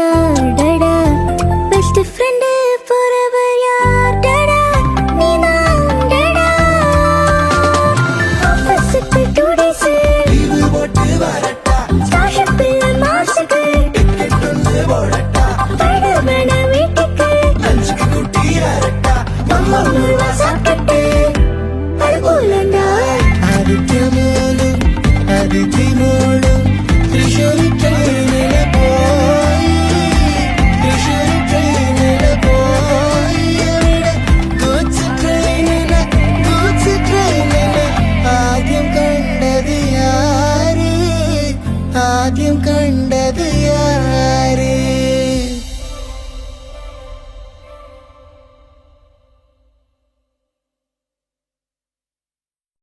யாடடா best friend forever யாடடா நீதான் டடா ஆஃபீஸ்க்கு 2 days லீவு போட்டு வரட்டா ஸ்டார்ஷிப்பில் மாசுக்கு டிக்கெட் ஒன்று போடட்டா படுவன வீட்டுக்கு லஞ்சுக்கு குட்டி அரட்டா நம்ம முழுவா சாப்பிட்டு படுகூலண்டா ആദിത്യമോളും അതിഥിമോളും തൃശ്ശൂർ ട്രെയിനില് പോയി അവിടെ ഗൂഡ്സ് ട്രെയിനില് ആദ്യം കണ്ടത് യാര് ആദ്യം കണ്ട